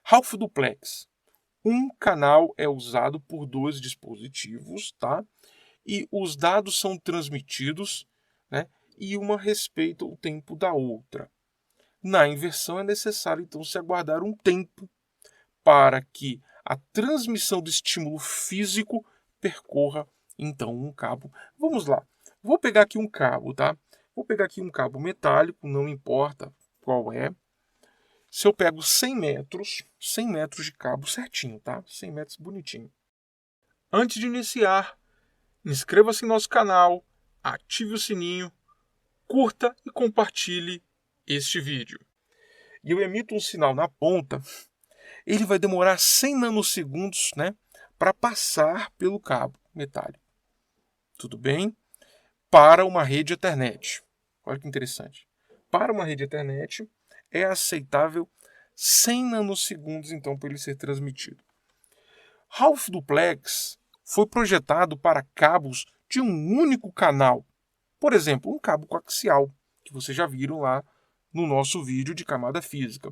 Half duplex. Um canal é usado por dois dispositivos, tá? E os dados são transmitidos, né? E uma respeita o tempo da outra. Na inversão é necessário, então, se aguardar um tempo para que a transmissão do estímulo físico percorra, então, um cabo. Vamos lá. Vou pegar aqui um cabo, tá? Vou pegar aqui um cabo metálico, não importa qual é. Se eu pego 100 metros de cabo certinho, tá? 100 metros bonitinho. Antes de iniciar, inscreva-se no nosso canal, ative o sininho, curta e compartilhe este vídeo. E eu emito um sinal na ponta, ele vai demorar 100 nanosegundos, né, para passar pelo cabo metálico. Tudo bem? Para uma rede Ethernet. Olha que interessante. Para uma rede Ethernet, é aceitável 100 nanosegundos, então, para ele ser transmitido. Half duplex foi projetado para cabos de um único canal. Por exemplo, um cabo coaxial, que vocês já viram lá no nosso vídeo de camada física.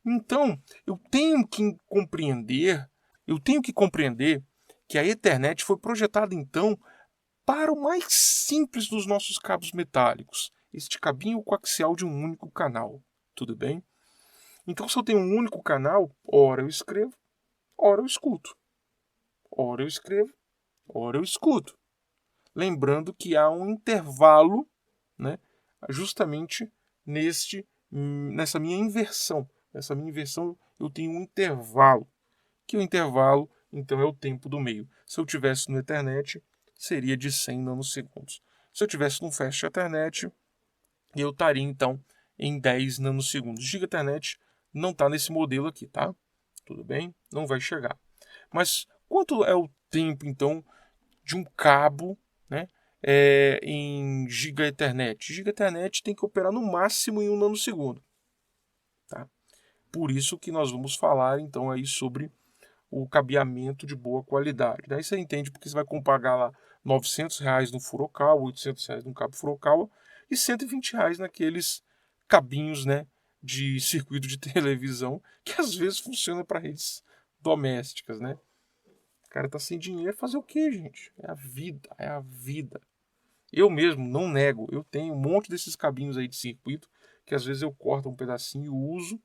Então, eu tenho que compreender que a Ethernet foi projetada, então, para o mais simples dos nossos cabos metálicos, este cabinho coaxial de um único canal. Tudo bem? Então, se eu tenho um único canal, ora eu escrevo, ora eu escuto. Ora eu escrevo, ora eu escuto. Lembrando que há um intervalo, né, justamente nessa minha inversão. Nessa minha inversão eu tenho um intervalo, que o intervalo, então, é o tempo do meio. Se eu tivesse no Ethernet, seria de 100 nanosegundos. Se eu tivesse no Fast Ethernet, eu estaria, então, em 10 nanosegundos. Giga Ethernet não está nesse modelo aqui, tá? Tudo bem? Não vai chegar. Mas quanto é o tempo, então, de um cabo, né, em Giga Ethernet? Giga Ethernet tem que operar no máximo em 1 nanosegundo. Tá? Por isso que nós vamos falar, então, aí sobre o cabeamento de boa qualidade. Daí você entende porque você vai pagar lá R$ 900 no Furukawa, R$ 800 no cabo Furukawa e R$ 120 naqueles cabinhos, né, de circuito de televisão que às vezes funciona para redes domésticas, né? O cara tá sem dinheiro, fazer o quê, gente? É a vida, é a vida. Eu mesmo não nego, eu tenho um monte desses cabinhos aí de circuito que às vezes eu corto um pedacinho e uso,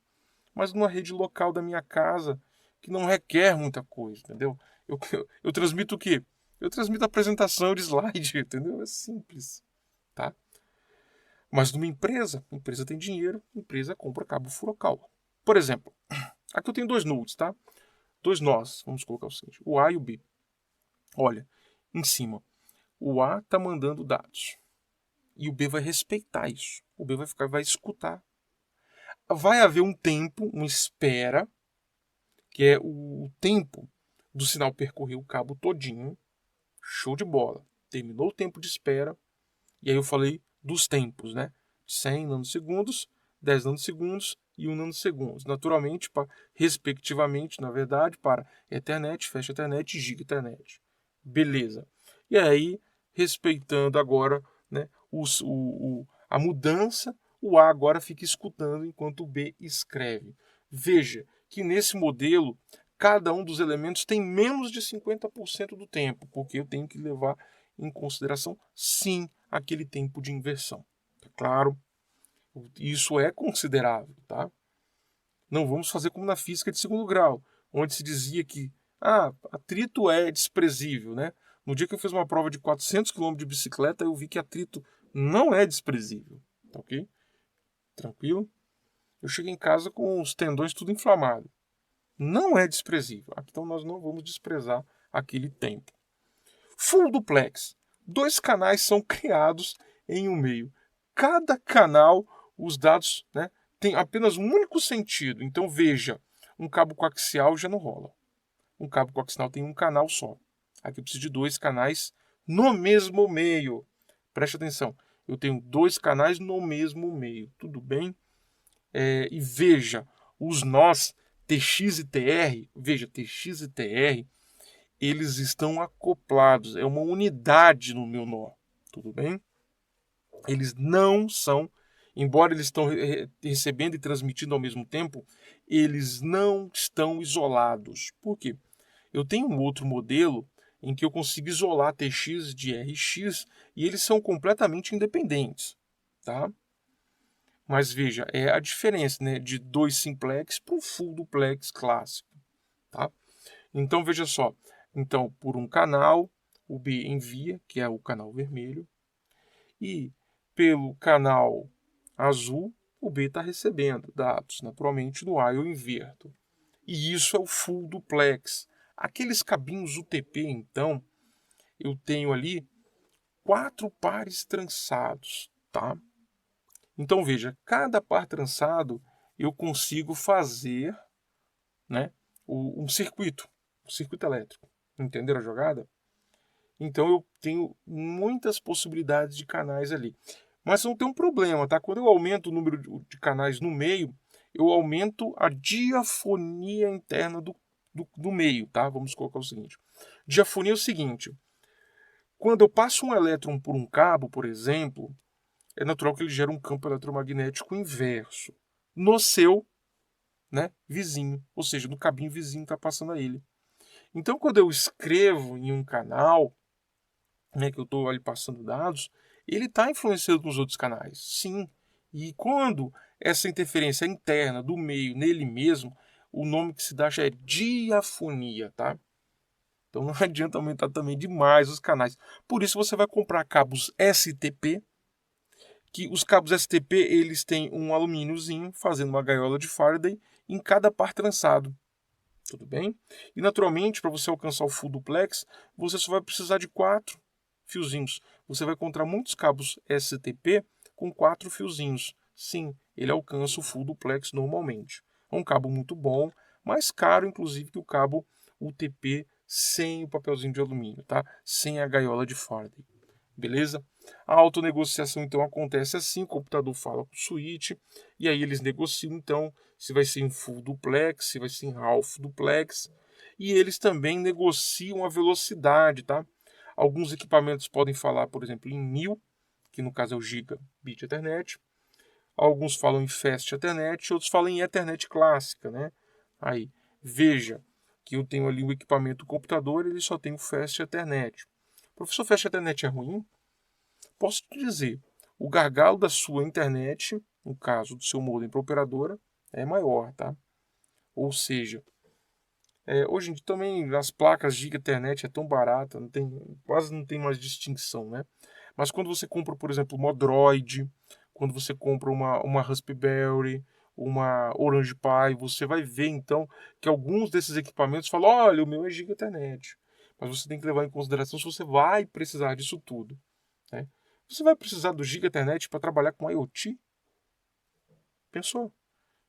mas numa rede local da minha casa que não requer muita coisa, entendeu? Eu transmito o quê? Eu transmito a apresentação de slide, entendeu? É simples, tá? Mas numa empresa, a empresa tem dinheiro, a empresa compra cabo Furukawa. Por exemplo, aqui eu tenho dois nodes, tá? Dois nós, vamos colocar o seguinte, o A e o B. Olha, em cima, o A está mandando dados e o B vai respeitar isso. O B vai escutar. Vai haver um tempo, uma espera, que é o tempo do sinal percorrer o cabo todinho. Show de bola. Terminou o tempo de espera. E aí eu falei dos tempos, né? 100 nanosegundos, 10 nanosegundos e 1 nanosegundos. Naturalmente, respectivamente, na verdade, para Ethernet, Fast Ethernet e Giga Ethernet. Beleza. E aí, respeitando agora, né, a mudança, o A agora fica escutando enquanto o B escreve. Veja que nesse modelo, cada um dos elementos tem menos de 50% do tempo, porque eu tenho que levar em consideração, sim, aquele tempo de inversão. Tá claro? Isso é considerável, tá? Não vamos fazer como na física de segundo grau, onde se dizia que atrito é desprezível, né? No dia que eu fiz uma prova de 400 km de bicicleta, eu vi que atrito não é desprezível, tá ok? Tranquilo? Eu cheguei em casa com os tendões tudo inflamado. Não é desprezível. Então nós não vamos desprezar aquele tempo. Full duplex. 2 canais são criados em um meio. Cada canal, os dados, né, tem apenas um único sentido. Então veja, um cabo coaxial já não rola. Um cabo coaxial tem um canal só. Aqui eu preciso de 2 canais no mesmo meio. Preste atenção. Eu tenho 2 canais no mesmo meio. Tudo bem? E veja, os nós TX e TR, veja, TX e TR, eles estão acoplados, é uma unidade no meu nó, tudo bem? Eles não são embora eles estão recebendo e transmitindo ao mesmo tempo, eles não estão isolados. Por quê? Eu tenho um outro modelo em que eu consigo isolar TX de RX e eles são completamente independentes, tá? Mas veja, é a diferença, né, de 2 simplex para um full duplex clássico, tá? Então veja só, então por um canal o B envia, que é o canal vermelho, e pelo canal azul o B está recebendo dados. Naturalmente no A eu inverto. E isso é o full duplex. Aqueles cabinhos UTP, então, eu tenho ali 4 pares trançados, tá? Então veja, cada par trançado eu consigo fazer, né, um circuito elétrico. Entenderam a jogada? Então eu tenho muitas possibilidades de canais ali. Mas não tem um problema, tá? Quando eu aumento o número de canais no meio, eu aumento a diafonia interna do meio, tá? Vamos colocar o seguinte. Diafonia é o seguinte. Quando eu passo um elétron por um cabo, por exemplo, é natural que ele gere um campo eletromagnético inverso no seu, né, vizinho. Ou seja, no cabinho vizinho está passando a ele. Então, quando eu escrevo em um canal, né, que eu estou ali passando dados, ele está influenciando nos outros canais. Sim. E quando essa interferência é interna do meio nele mesmo, o nome que se dá já é diafonia, tá? Então não adianta aumentar também demais os canais. Por isso você vai comprar cabos STP, que os cabos STP eles têm um alumíniozinho fazendo uma gaiola de Faraday em cada par trançado. Tudo bem? E naturalmente, para você alcançar o full duplex, você só vai precisar de 4 fiozinhos. Você vai encontrar muitos cabos STP com 4 fiozinhos. Sim, ele alcança o full duplex normalmente. É um cabo muito bom, mais caro inclusive que o cabo UTP sem o papelzinho de alumínio, tá? Sem a gaiola de Faraday. Beleza? A autonegociação então acontece assim, o computador fala com o switch e aí eles negociam então se vai ser em full duplex, se vai ser em half duplex, e eles também negociam a velocidade, tá? Alguns equipamentos podem falar, por exemplo, em 1000, que no caso é o Gigabit Ethernet. Alguns falam em Fast Ethernet, outros falam em Ethernet clássica, né? Aí, veja que eu tenho ali o equipamento do computador, ele só tem o Fast Ethernet. Professor, Fast Ethernet é ruim? Posso te dizer, o gargalo da sua internet, no caso do seu modem para operadora, é maior, tá? Ou seja, hoje em dia também as placas Giga Ethernet é tão barata, quase não tem mais distinção, né? Mas quando você compra, por exemplo, uma Droid, quando você compra uma Raspberry, uma Orange Pi, você vai ver então que alguns desses equipamentos falam, olha, o meu é Giga Ethernet. Mas você tem que levar em consideração se você vai precisar disso tudo, né? Você vai precisar do Giga Ethernet para trabalhar com IoT? Pensou?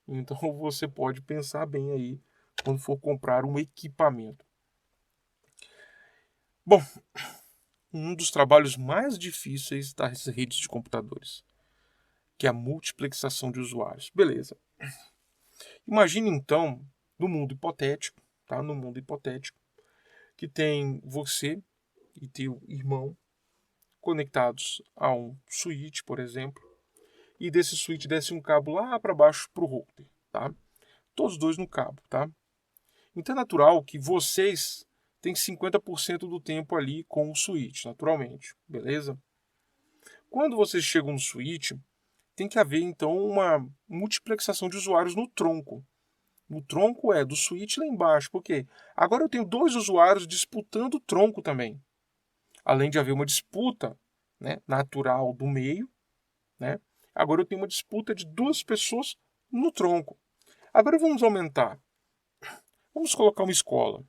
Então você pode pensar bem aí quando for comprar um equipamento. Bom, um dos trabalhos mais difíceis das redes de computadores, que é a multiplexação de usuários. Beleza. Imagine então, no mundo hipotético, tá? No mundo hipotético, que tem você e teu irmão conectados a um switch, por exemplo, e desse switch desce um cabo lá para baixo para o router, tá? Todos os dois no cabo, tá? Então é natural que vocês têm 50% do tempo ali com o switch, naturalmente, beleza? Quando vocês chegam no switch, tem que haver então uma multiplexação de usuários no tronco. No tronco é do switch lá embaixo, porque agora eu tenho 2 usuários disputando o tronco também. Além de haver uma disputa, né, natural do meio, né? Agora eu tenho uma disputa de 2 pessoas no tronco. Agora vamos aumentar. Vamos colocar uma escola.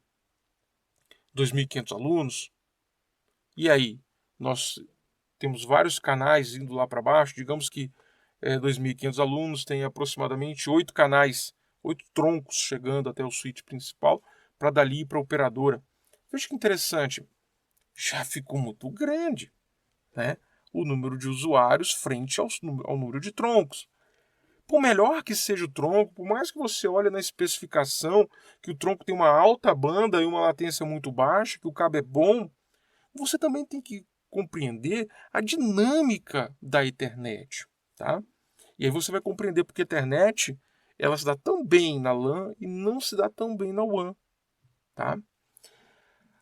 2.500 alunos. E aí, nós temos vários canais indo lá para baixo. Digamos que 2.500 alunos tem aproximadamente 8 canais, 8 troncos chegando até o switch principal para dali ir para a operadora. Veja que interessante. Já ficou muito grande, né? O número de usuários frente ao número de troncos. Por melhor que seja o tronco, por mais que você olhe na especificação que o tronco tem uma alta banda e uma latência muito baixa, que o cabo é bom, você também tem que compreender a dinâmica da internet, tá? E aí você vai compreender porque a Ethernet ela se dá tão bem na LAN e não se dá tão bem na WAN. Tá?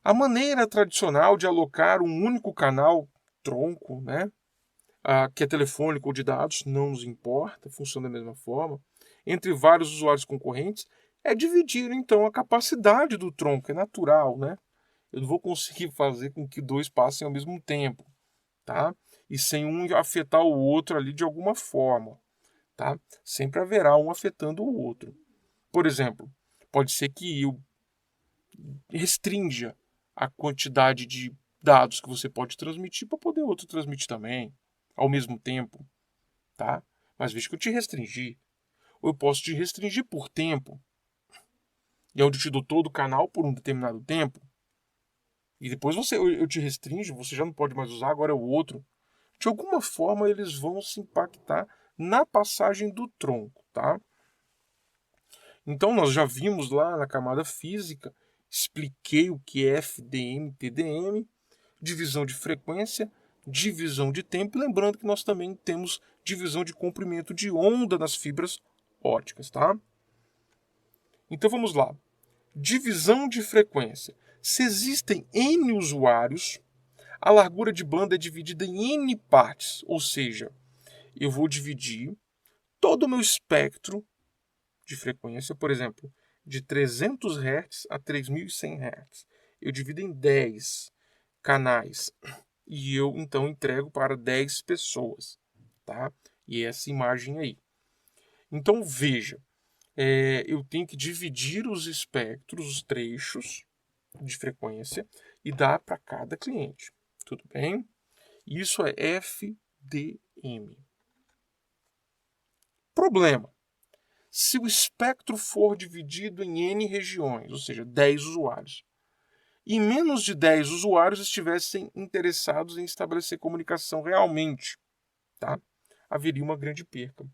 A maneira tradicional de alocar um único canal tronco, né, que é telefônico ou de dados, não nos importa, funciona da mesma forma, entre vários usuários concorrentes, é dividir então a capacidade do tronco, é natural, né? Eu não vou conseguir fazer com que dois passem ao mesmo tempo, tá? E sem um afetar o outro ali de alguma forma, tá? Sempre haverá um afetando o outro. Por exemplo, pode ser que eu restrinja a quantidade de dados que você pode transmitir para poder outro transmitir também, ao mesmo tempo, tá? Mas veja que eu te restringi. Ou eu posso te restringir por tempo, e onde eu te dou todo o canal por um determinado tempo, e depois eu te restringo, você já não pode mais usar, agora é o outro. De alguma forma eles vão se impactar na passagem do tronco, tá? Então nós já vimos lá na camada física, expliquei o que é FDM, TDM, divisão de frequência, divisão de tempo, lembrando que nós também temos divisão de comprimento de onda nas fibras óticas, tá? Então vamos lá. Divisão de frequência. Se existem N usuários, a largura de banda é dividida em N partes, ou seja, eu vou dividir todo o meu espectro de frequência, por exemplo, de 300 Hz a 3100 Hz. Eu divido em 10 canais e eu então entrego para 10 pessoas, tá? E essa imagem aí. Então veja, eu tenho que dividir os espectros, os trechos de frequência e dar para cada cliente. Tudo bem? Isso é FDM. Problema. Se o espectro for dividido em N regiões, ou seja, 10 usuários, e menos de 10 usuários estivessem interessados em estabelecer comunicação realmente, tá? Haveria uma grande perca.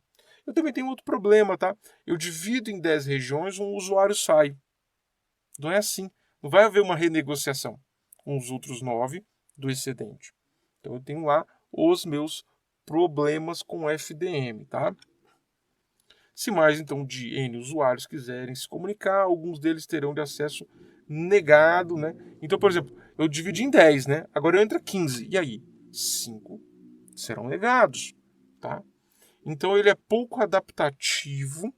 Eu também tenho outro problema, tá? Eu divido em 10 regiões, um usuário sai. Não é assim. Não vai haver uma renegociação com os outros 9 do excedente. Então eu tenho lá os meus problemas com FDM, tá? Se mais então de N usuários quiserem se comunicar, alguns deles terão de acesso negado, né? Então, por exemplo, eu dividi em 10, né? Agora entra 15. E aí? 5 serão negados, tá? Então ele é pouco adaptativo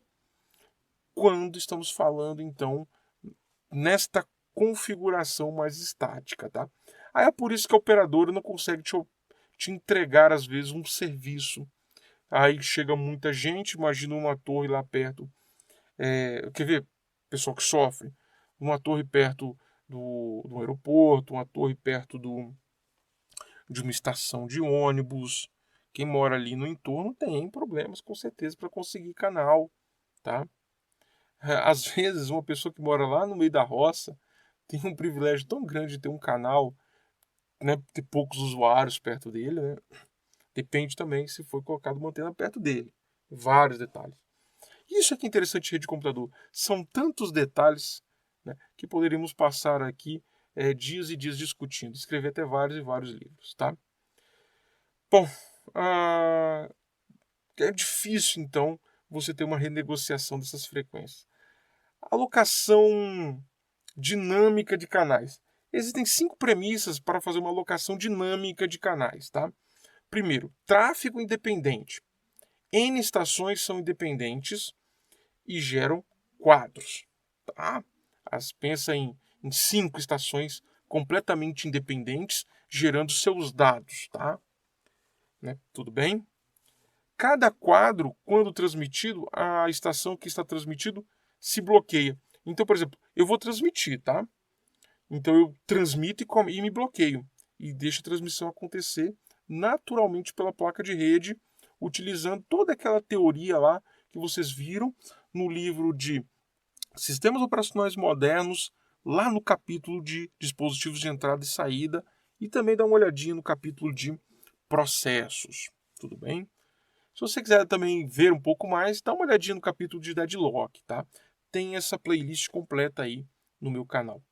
quando estamos falando então nesta configuração mais estática, tá? Aí é por isso que a operadora não consegue te entregar às vezes um serviço. Aí chega muita gente, imagina uma torre lá perto. Quer ver? Pessoal que sofre. Uma torre perto do aeroporto, uma torre perto de uma estação de ônibus. Quem mora ali no entorno tem problemas, com certeza, para conseguir canal, tá? Às vezes, uma pessoa que mora lá no meio da roça tem um privilégio tão grande de ter um canal, né, ter poucos usuários perto dele, né? Depende também se foi colocado uma antena perto dele. Vários detalhes. Isso é que é interessante em rede de computador. São tantos detalhes, né, que poderíamos passar aqui dias e dias discutindo, escrever até vários e vários livros, tá? Bom, é difícil então você ter uma renegociação dessas frequências. Alocação dinâmica de canais. Existem 5 premissas para fazer uma alocação dinâmica de canais, tá? Primeiro, tráfego independente. N estações são independentes e geram quadros, tá? Pensa em 5 estações completamente independentes gerando seus dados, tá? Né? Tudo bem? Cada quadro, quando transmitido, a estação que está transmitido se bloqueia. Então, por exemplo, eu vou transmitir, tá? Então eu transmito e me bloqueio. E deixo a transmissão acontecer naturalmente pela placa de rede, utilizando toda aquela teoria lá que vocês viram no livro de Sistemas Operacionais Modernos, lá no capítulo de dispositivos de entrada e saída, e também dá uma olhadinha no capítulo de processos. Tudo bem? Se você quiser também ver um pouco mais, dá uma olhadinha no capítulo de deadlock, tá? Tem essa playlist completa aí no meu canal.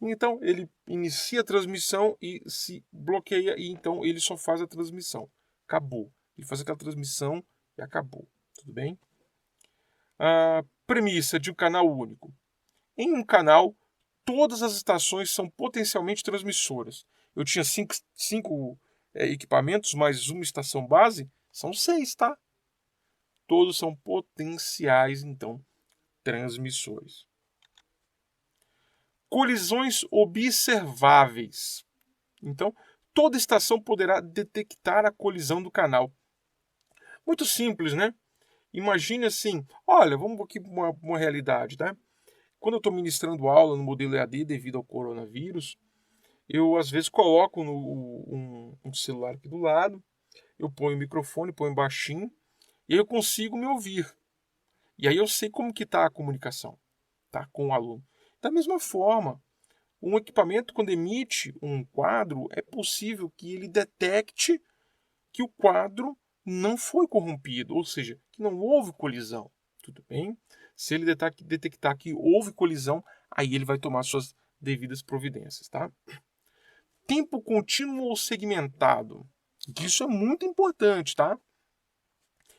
Então ele inicia a transmissão e se bloqueia e então ele só faz a transmissão. Acabou. Ele faz aquela transmissão E acabou, tudo bem? A premissa de um canal único. Em um canal, todas as estações são potencialmente transmissoras. Eu tinha cinco equipamentos, mais uma estação base, são 6, tá? Todos são potenciais, então, transmissores. Colisões observáveis. Então, toda estação poderá detectar a colisão do canal. Muito simples, né? Imagine assim, olha, vamos aqui para uma realidade, tá? Quando eu estou ministrando aula no modelo EAD devido ao coronavírus, eu às vezes coloco um celular aqui do lado, eu ponho o microfone, ponho baixinho, e aí eu consigo me ouvir. E aí eu sei como que está a comunicação, tá, com o aluno. Da mesma forma, um equipamento, quando emite um quadro, é possível que ele detecte que o quadro não foi corrompido, ou seja, que não houve colisão. Tudo bem? Se ele detectar que houve colisão, aí ele vai tomar suas devidas providências, tá? Tempo contínuo ou segmentado. Isso é muito importante, tá?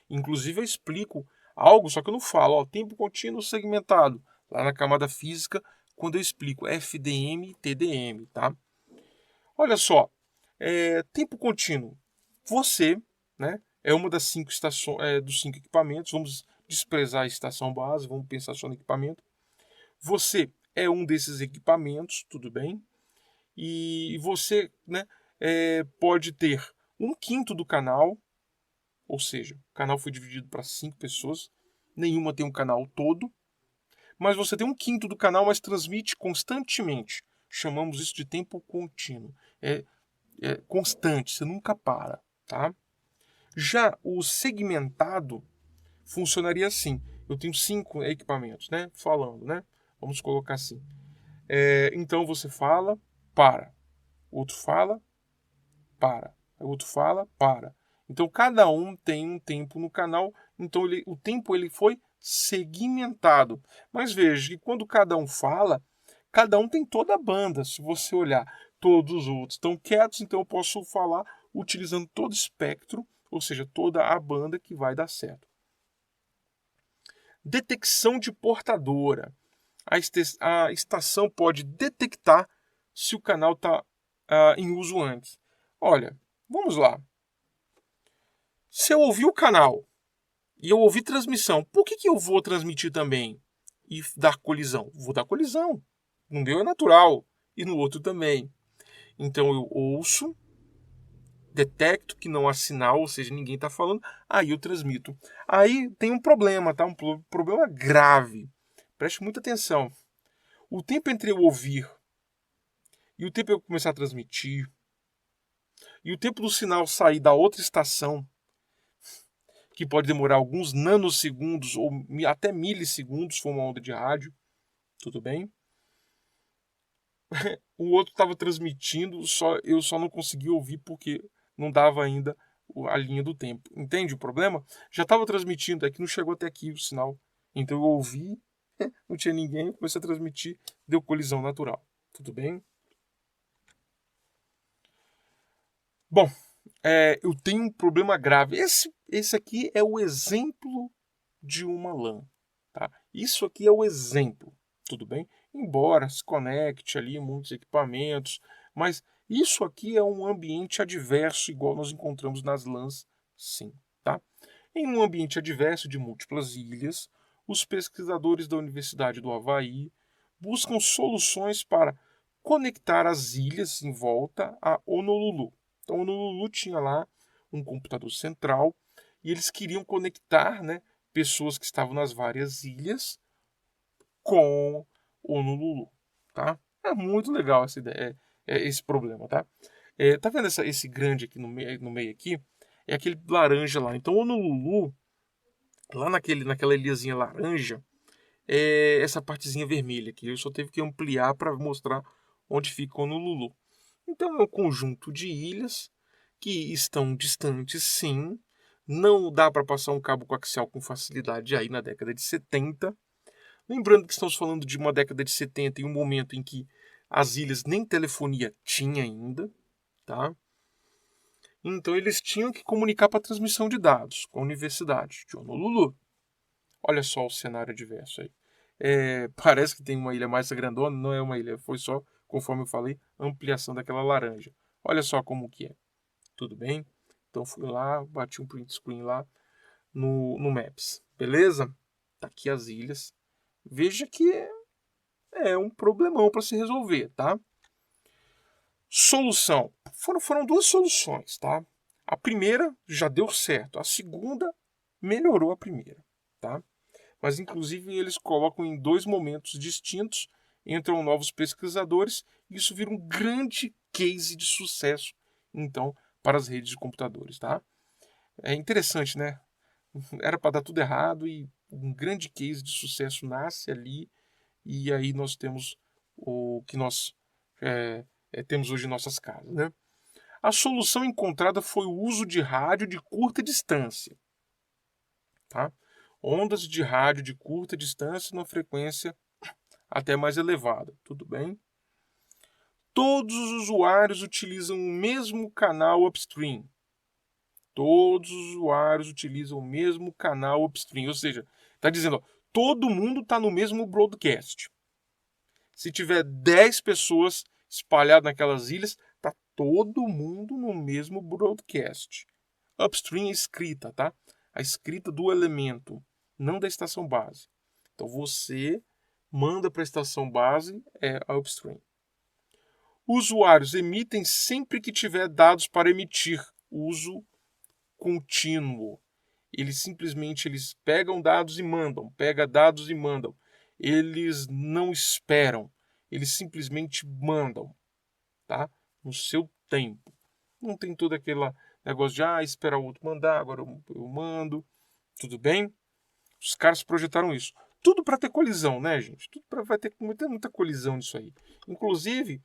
Inclusive eu explico algo, só que eu não falo, ó, tempo contínuo ou segmentado, lá na camada física, quando eu explico FDM e TDM, tá? Olha só, tempo contínuo. Você, né, é uma das 5 estações, dos 5 equipamentos. Vamos desprezar a estação base, vamos pensar só no equipamento. Você é um desses equipamentos, tudo bem? E você, né, pode ter um quinto do canal, ou seja, o canal foi dividido para 5 pessoas, nenhuma tem um canal todo, mas você tem um quinto do canal, mas transmite constantemente. Chamamos isso de tempo contínuo. É constante, você nunca para, tá? Já o segmentado funcionaria assim. Eu tenho 5 equipamentos, né? Falando, né? Vamos colocar assim. Então você fala, para. Outro fala, para. Outro fala, para. Então cada um tem um tempo no canal. Então o tempo ele foi segmentado. Mas veja que quando cada um fala, cada um tem toda a banda. Se você olhar, todos os outros estão quietos, então eu posso falar utilizando todo o espectro, ou seja, toda a banda que vai dar certo. Detecção de portadora. A estação pode detectar se o canal está em uso antes. Olha, vamos lá. Se eu ouvir o canal e eu ouvir transmissão, por que eu vou transmitir também e dar colisão? Vou dar colisão. No meu é natural e no outro também. Então eu ouço, detecto que não há sinal, ou seja, ninguém está falando, aí eu transmito. Aí tem um problema, tá? Um problema grave. Preste muita atenção. O tempo entre eu ouvir e o tempo eu começar a transmitir e o tempo do sinal sair da outra estação, que pode demorar alguns nanosegundos ou até milissegundos, se for uma onda de rádio, tudo bem? O outro estava transmitindo, eu só não consegui ouvir porque não dava ainda a linha do tempo. Entende o problema? Já estava transmitindo, é que não chegou até aqui o sinal. Então eu ouvi, não tinha ninguém, comecei a transmitir, deu colisão natural. Tudo bem? Bom, eu tenho um problema grave. Esse aqui é o exemplo de uma LAN. Tá? Isso aqui é o exemplo, tudo bem? Embora se conecte ali muitos equipamentos, mas isso aqui é um ambiente adverso, igual nós encontramos nas LANs, sim. Tá? Em um ambiente adverso de múltiplas ilhas, os pesquisadores da Universidade do Havaí buscam soluções para conectar as ilhas em volta a Honolulu. Então, Honolulu tinha lá um computador central e eles queriam conectar, né, pessoas que estavam nas várias ilhas com Honolulu, tá? É muito legal essa ideia, esse problema, tá? Tá vendo esse grande aqui no meio aqui? É aquele laranja lá. Então, Honolulu, lá naquela ilhazinha laranja, é essa partezinha vermelha aqui. Eu só teve que ampliar para mostrar onde fica Honolulu. Então, é um conjunto de ilhas que estão distantes, sim. Não dá para passar um cabo coaxial com facilidade aí na década de 70. Lembrando que estamos falando de uma década de 70 em um momento em que as ilhas nem telefonia tinha ainda, tá? Então eles tinham que comunicar para a transmissão de dados com a Universidade de Honolulu. Olha só o cenário adverso aí. Parece que tem uma ilha mais grandona, não é uma ilha, foi só, conforme eu falei, ampliação daquela laranja. Olha só como que é. Tudo bem? Então fui lá, bati um print screen lá no Maps. Beleza? Tá aqui as ilhas. Veja que é um problemão para se resolver, tá? Solução. Foram duas soluções, tá? A primeira já deu certo. A segunda melhorou a primeira, tá? Mas, inclusive, eles colocam em dois momentos distintos, entram novos pesquisadores, e isso vira um grande case de sucesso, então, para as redes de computadores, tá? É interessante, né? Era para dar tudo errado e um grande case de sucesso nasce ali, e aí nós temos o que nós temos hoje em nossas casas, né? A solução encontrada foi o uso de rádio de curta distância, tá? Ondas de rádio de curta distância numa frequência até mais elevada, tudo bem? Todos os usuários utilizam o mesmo canal upstream. Todos os usuários utilizam o mesmo canal upstream, ou seja, está dizendo, ó, todo mundo está no mesmo broadcast. Se tiver 10 pessoas espalhadas naquelas ilhas, está todo mundo no mesmo broadcast. Upstream é escrita, tá? A escrita do elemento, não da estação base. Então você manda para a estação base, é a upstream. Usuários emitem sempre que tiver dados para emitir, uso contínuo. Eles pegam dados e mandam, pegam dados e mandam. Eles não esperam, eles simplesmente mandam, tá? No seu tempo. Não tem todo aquele negócio de esperar o outro mandar, agora eu mando. Tudo bem? Os caras projetaram isso. Tudo para ter colisão, né, gente? Vai ter muita colisão nisso aí. Inclusive,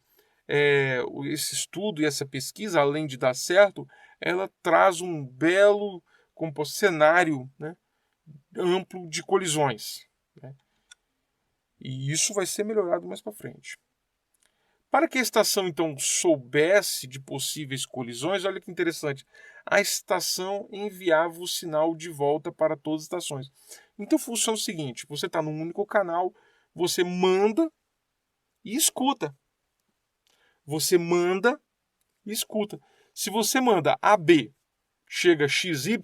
esse estudo e essa pesquisa, além de dar certo, ela traz um belo cenário, né, amplo de colisões. Né? E isso vai ser melhorado mais para frente. Para que a estação, então, soubesse de possíveis colisões, olha que interessante, a estação enviava o sinal de volta para todas as estações. Então funciona o seguinte, você está num único canal, você manda e escuta. Você manda e escuta. Se você manda AB, chega XY,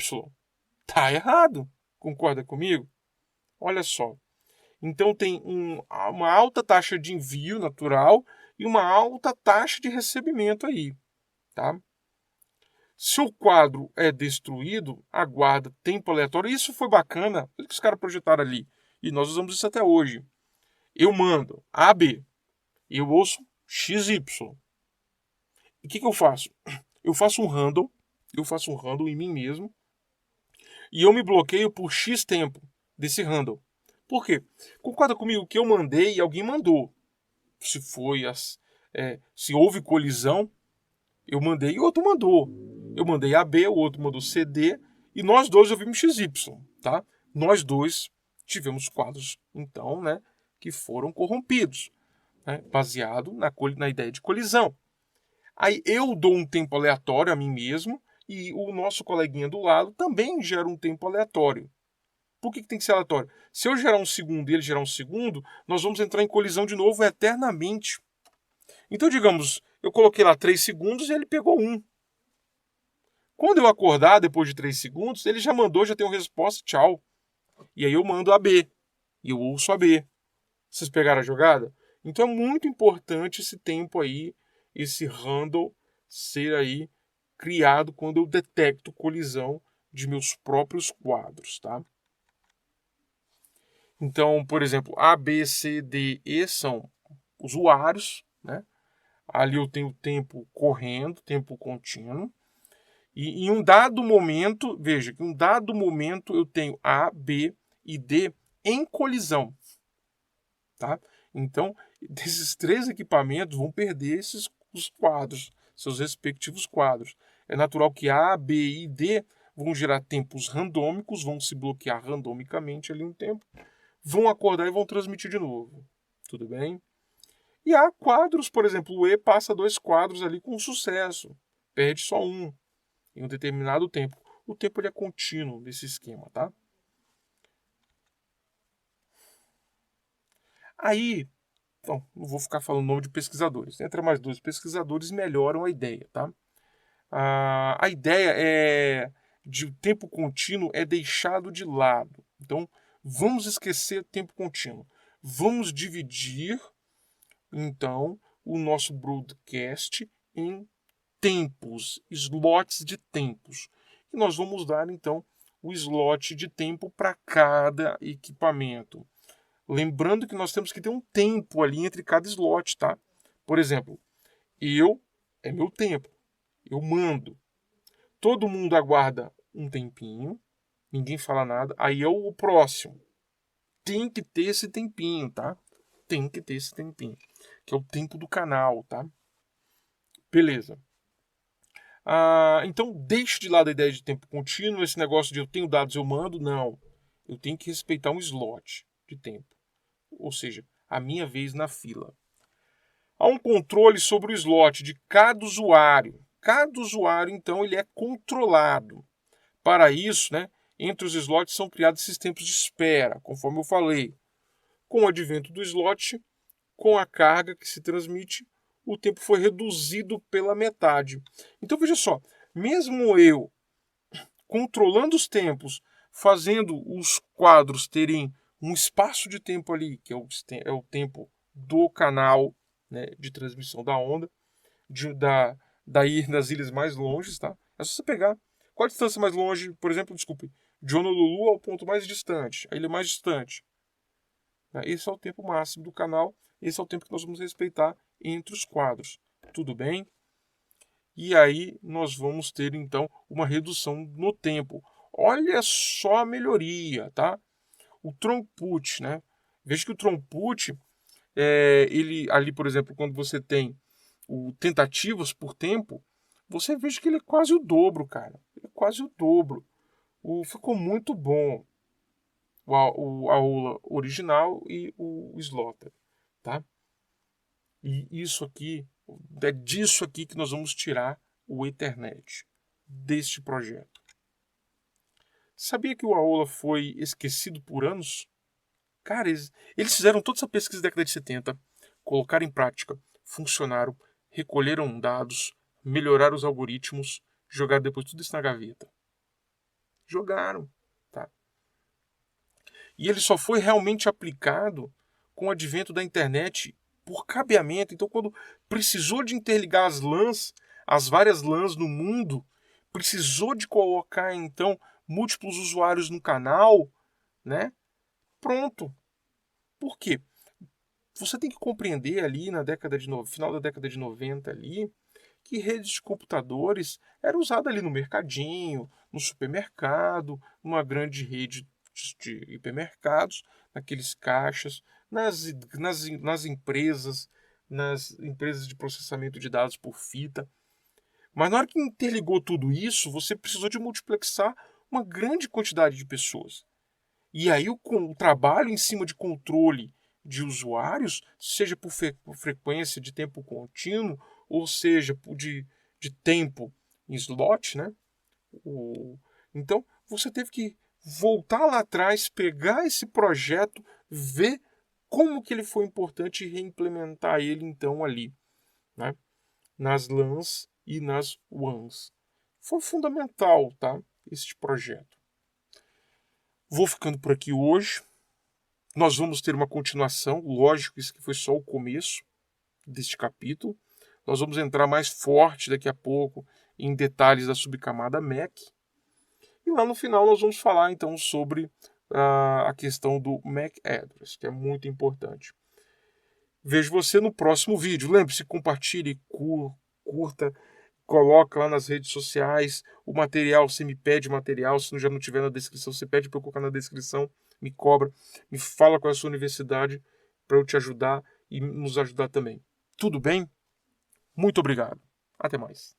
tá errado. Concorda comigo? Olha só. Então tem uma alta taxa de envio natural e uma alta taxa de recebimento aí, tá? Se o quadro é destruído, aguarda tempo aleatório. Isso foi bacana, o que os caras projetaram ali. E nós usamos isso até hoje. Eu mando AB, eu ouço XY. E o que eu faço? Eu faço um handle em mim mesmo, e eu me bloqueio por X tempo desse handle. Por quê? Concorda comigo que eu mandei e alguém mandou. Se houve colisão, eu mandei e o outro mandou. Eu mandei AB, o outro mandou CD, e nós dois ouvimos XY, tá? Nós dois tivemos quadros, então, né, que foram corrompidos, né, baseado na ideia de colisão. Aí eu dou um tempo aleatório a mim mesmo, e o nosso coleguinha do lado também gera um tempo aleatório. Por que tem que ser aleatório? Se eu gerar um segundo e ele gerar um segundo, nós vamos entrar em colisão de novo eternamente. Então, digamos, eu coloquei lá 3 segundos e ele pegou 1. Quando eu acordar depois de 3 segundos, ele já mandou, já tem uma resposta, tchau. E aí eu mando a B. E eu ouço a B. Vocês pegaram a jogada? Então é muito importante esse tempo aí, esse handle ser aí criado quando eu detecto colisão de meus próprios quadros, tá? Então, por exemplo, A, B, C, D, E são usuários, né? Ali eu tenho tempo correndo, tempo contínuo. E em um dado momento, veja que em um dado momento eu tenho A, B e D em colisão, tá? Então, desses 3 equipamentos vão perder os quadros, seus respectivos quadros. É natural que A, B e D vão gerar tempos randômicos, vão se bloquear randomicamente ali um tempo, vão acordar e vão transmitir de novo. Tudo bem? E há quadros, por exemplo, o E passa 2 quadros ali com sucesso, perde só um. em um determinado tempo. O tempo ele é contínuo nesse esquema, tá? Aí, então, não vou ficar falando o nome de pesquisadores. Entra mais 2 pesquisadores e melhoram a ideia, tá? A ideia de tempo contínuo é deixado de lado. Então, vamos esquecer tempo contínuo. Vamos dividir, então, o nosso broadcast em tempos, slots de tempos. E nós vamos dar, então, o slot de tempo para cada equipamento. Lembrando que nós temos que ter um tempo ali entre cada slot, tá? Por exemplo, é meu tempo, eu mando. Todo mundo aguarda um tempinho, ninguém fala nada, aí é o próximo. Tem que ter esse tempinho, tá? Tem que ter esse tempinho, que é o tempo do canal, tá? Beleza. Então, deixe de lado a ideia de tempo contínuo, esse negócio de eu tenho dados, eu mando. Não. Eu tenho que respeitar um slot de tempo. Ou seja, a minha vez na fila. Há um controle sobre o slot de cada usuário. Cada usuário, então, ele é controlado. Para isso, né, entre os slots são criados esses tempos de espera, conforme eu falei. Com o advento do slot, com a carga que se transmite, o tempo foi reduzido pela metade. Então veja só, mesmo eu controlando os tempos, fazendo os quadros terem um espaço de tempo ali, que é o tempo do canal, né, de transmissão da onda, daí das ilhas mais longes, tá? É só você pegar qual a distância mais longe, por exemplo, desculpe, de Honolulu ao ponto mais distante, a ilha mais distante. Esse é o tempo máximo do canal, esse é o tempo que nós vamos respeitar entre os quadros. Tudo bem? E aí nós vamos ter então uma redução no tempo. Olha só a melhoria, tá? O throughput, né? Veja que o throughput, ele ali, por exemplo, quando você tem o tentativas por tempo, você veja que ele é quase o dobro, cara. É quase o dobro. Ficou muito bom a aula original e o Slotter, tá? E isso aqui, é disso aqui que nós vamos tirar o Ethernet, deste projeto. Sabia que o Aola foi esquecido por anos? Cara, eles fizeram toda essa pesquisa da década de 70, colocaram em prática, funcionaram, recolheram dados, melhoraram os algoritmos, jogaram depois tudo isso na gaveta. Jogaram, tá? E ele só foi realmente aplicado com o advento da internet por cabeamento. Então, quando precisou de interligar as LANs, as várias LANs no mundo, precisou de colocar, então, múltiplos usuários no canal, né? Pronto. Por quê? Você tem que compreender ali final da década de 90 ali, que redes de computadores eram usadas ali no mercadinho, no supermercado, numa grande rede de hipermercados, naqueles caixas, nas empresas, nas empresas de processamento de dados por fita. Mas na hora que interligou tudo isso, você precisou de multiplexar uma grande quantidade de pessoas. E aí o trabalho em cima de controle de usuários, seja por frequência de tempo contínuo, ou seja de tempo em slot, né? Então você teve que voltar lá atrás, pegar esse projeto, ver como que ele foi importante e reimplementar ele então ali, né? Nas LANs e nas WANs. Foi fundamental, tá? Este projeto. Vou ficando por aqui hoje. Nós vamos ter uma continuação, lógico, isso que foi só o começo deste capítulo. Nós vamos entrar mais forte daqui a pouco em detalhes da subcamada MAC. E lá no final nós vamos falar então sobre a questão do MAC address, que é muito importante. Vejo você no próximo vídeo. Lembre-se, compartilhe, curta, coloca lá nas redes sociais o material. Você me pede material, se já não tiver na descrição, você pede para eu colocar na descrição, me cobra, me fala qual é a sua universidade para eu te ajudar e nos ajudar também. Tudo bem? Muito obrigado. Até mais.